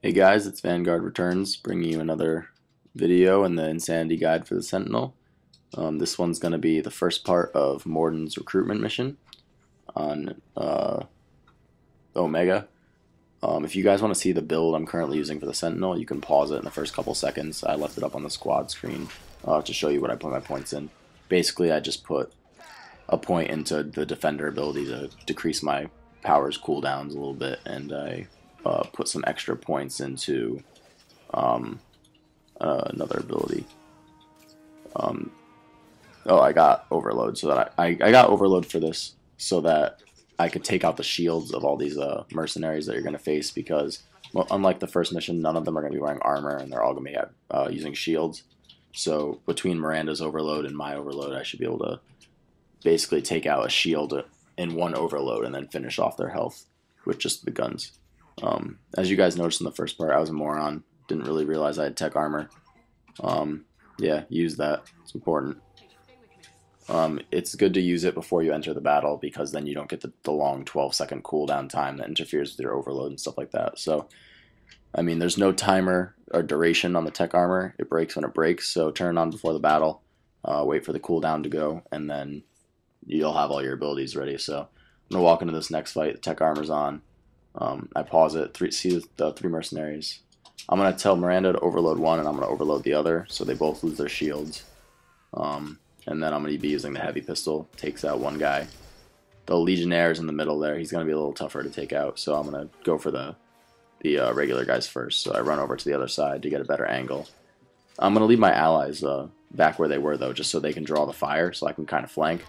Hey guys, it's Vanguard Returns, bringing you another video in the Insanity Guide for the Sentinel. This one's going to be the first part of Mordin's recruitment mission on Omega. If you guys want to see the build I'm currently using for the Sentinel, you can pause it in the first couple seconds. I left it up on the squad screen to show you what I put my points in. Basically, I just put a point into the defender ability to decrease my powers cooldowns a little bit, and I put some extra points into another ability. Oh, I got overload, so that I got overload for this so that I could take out the shields of all these mercenaries that you're going to face, because well, unlike the first mission, none of them are going to be wearing armor, and they're all going to be using shields. So between Miranda's overload and my overload, I should be able to basically take out a shield in one overload and then finish off their health with just the guns. As you guys noticed in the first part, I was a moron. Didn't really realize I had tech armor. Yeah, use that. It's important. It's good to use it before you enter the battle, because then you don't get the long 12-second cooldown time that interferes with your overload and stuff like that. So, I mean, there's no timer or duration on the tech armor. It breaks when it breaks, so turn it on before the battle. Wait for the cooldown to go, and then you'll have all your abilities ready. So, I'm going to walk into this next fight. The tech armor's on. I pause it, see the three mercenaries. I'm going to tell Miranda to overload one, and I'm going to overload the other, so they both lose their shields. And then I'm going to be using the heavy pistol, takes out one guy. The Legionnaire is in the middle there. He's going to be a little tougher to take out, so I'm going to go for the regular guys first. So I run over to the other side to get a better angle. I'm going to leave my allies back where they were, though, just so they can draw the fire, so I can kind of flank.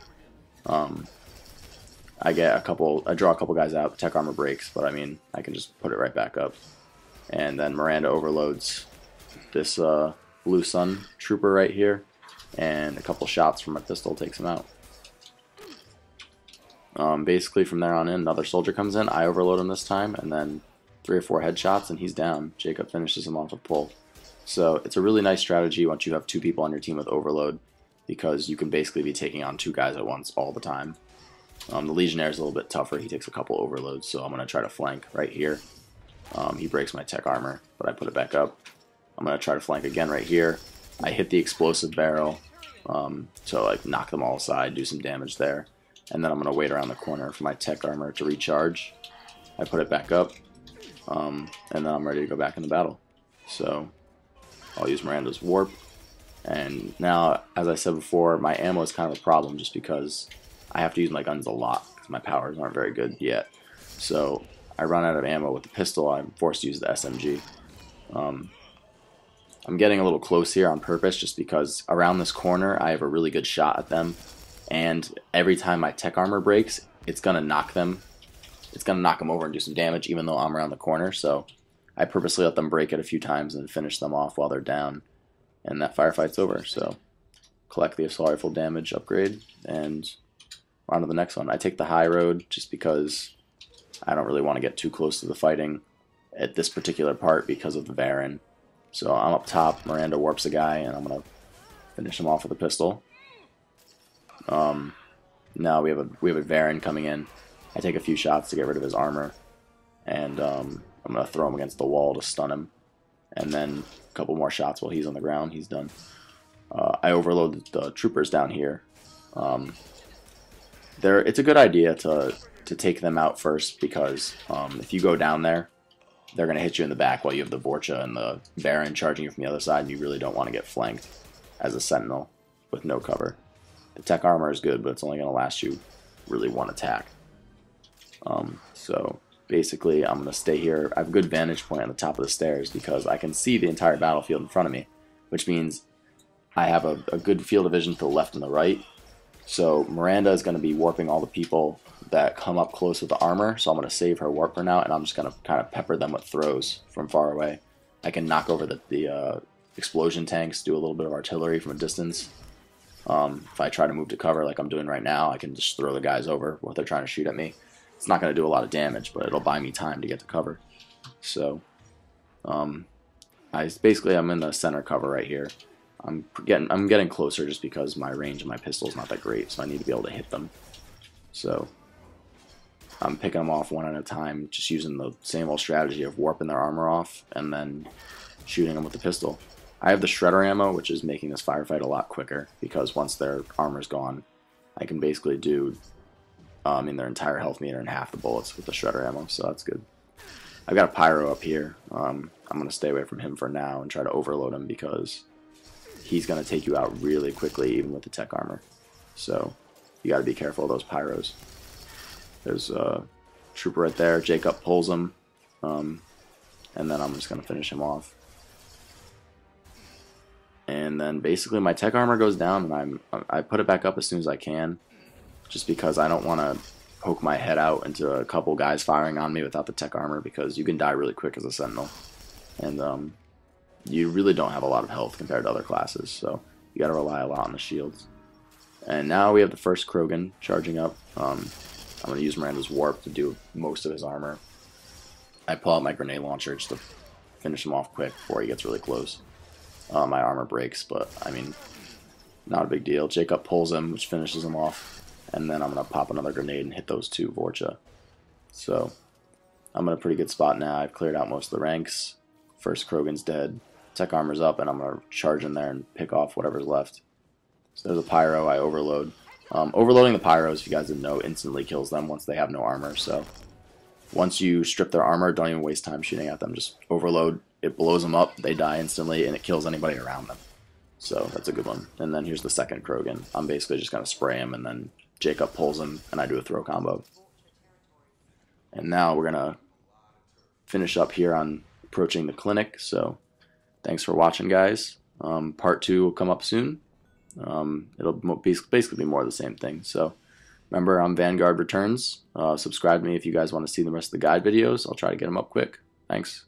I draw a couple guys out, the tech armor breaks, but I mean, I can just put it right back up. And then Miranda overloads this blue sun trooper right here, and a couple shots from my pistol takes him out. Basically from there on in, another soldier comes in, I overload him this time, and then 3 or 4 headshots and he's down. Jacob finishes him off with pull. So it's a really nice strategy once you have 2 people on your team with overload, because you can basically be taking on 2 guys at once all the time. The Legionnaire is a little bit tougher. He takes a couple overloads, so I'm going to try to flank right here. He breaks my tech armor, but I put it back up. I'm going to try to flank again right here. I hit the explosive barrel to like knock them all aside, do some damage there. And then I'm going to wait around the corner for my tech armor to recharge. I put it back up, and then I'm ready to go back in the battle. So I'll use Miranda's warp. And now, as I said before, my ammo is kind of a problem just because I have to use my guns a lot because my powers aren't very good yet. So I run out of ammo with the pistol. I'm forced to use the SMG. I'm getting a little close here on purpose just because around this corner I have a really good shot at them, and every time my tech armor breaks, it's gonna knock them. It's gonna knock them over and do some damage, even though I'm around the corner. So I purposely let them break it a few times and finish them off while they're down, and that firefight's over. So collect the assault rifle damage upgrade, and on to the next one. I take the high road just because I don't really want to get too close to the fighting at this particular part because of the Baron. So I'm up top, Miranda warps a guy, and I'm going to finish him off with a pistol. Now we have a Baron coming in. I take a few shots to get rid of his armor, and I'm going to throw him against the wall to stun him. And then a couple more shots while he's on the ground, he's done. I overload the troopers down here. It's a good idea to take them out first, because if you go down there, they're going to hit you in the back while you have the Vorcha and the Baron charging you from the other side, and you really don't want to get flanked as a Sentinel with no cover. The tech armor is good, but it's only going to last you really one attack. So basically, I'm going to stay here. I have a good vantage point on the top of the stairs because I can see the entire battlefield in front of me, which means I have a good field of vision to the left and the right. So Miranda is going to be warping all the people that come up close with the armor, so I'm going to save her warp for now, and I'm just going to kind of pepper them with throws from far away. I can knock over the explosion tanks, do a little bit of artillery from a distance. If I try to move to cover like I'm doing right now, I can just throw the guys over while they're trying to shoot at me. It's not going to do a lot of damage, but it'll buy me time to get to cover. So I'm in the center cover right here. I'm getting closer just because my range of my pistol is not that great, so I need to be able to hit them. So I'm picking them off one at a time, just using the same old strategy of warping their armor off and then shooting them with the pistol. I have the shredder ammo, which is making this firefight a lot quicker, because once their armor's gone, I can basically do their entire health meter in half the bullets with the shredder ammo, so that's good. I've got a pyro up here. I'm going to stay away from him for now and try to overload him, because he's going to take you out really quickly even with the tech armor. So you got to be careful of those pyros. There's a trooper right there. Jacob pulls him, and then I'm just going to finish him off. And then basically my tech armor goes down, and I put it back up as soon as I can, just because I don't want to poke my head out into a couple guys firing on me without the tech armor, because you can die really quick as a Sentinel. And you really don't have a lot of health compared to other classes, so you got to rely a lot on the shields. And now we have the first Krogan charging up. I'm going to use Miranda's Warp to do most of his armor. I pull out my grenade launcher just to finish him off quick before he gets really close. My armor breaks, but I mean, not a big deal. Jacob pulls him, which finishes him off, and then I'm going to pop another grenade and hit those two Vorcha. So I'm in a pretty good spot now. I've cleared out most of the ranks. First Krogan's dead. Tech armor's up, and I'm going to charge in there and pick off whatever's left. So there's a pyro. I overload. Overloading the pyros, if you guys didn't know, instantly kills them once they have no armor. So once you strip their armor, don't even waste time shooting at them. Just overload. It blows them up. They die instantly, and it kills anybody around them. So that's a good one. And then here's the second Krogan. I'm basically just going to spray him, and then Jacob pulls him, and I do a throw combo. And now we're going to finish up here on approaching the clinic. So thanks for watching, guys. Part 2 will come up soon. It'll basically be more of the same thing. So remember, I'm Vanguard Returns. Subscribe to me if you guys want to see the rest of the guide videos. I'll try to get them up quick. Thanks.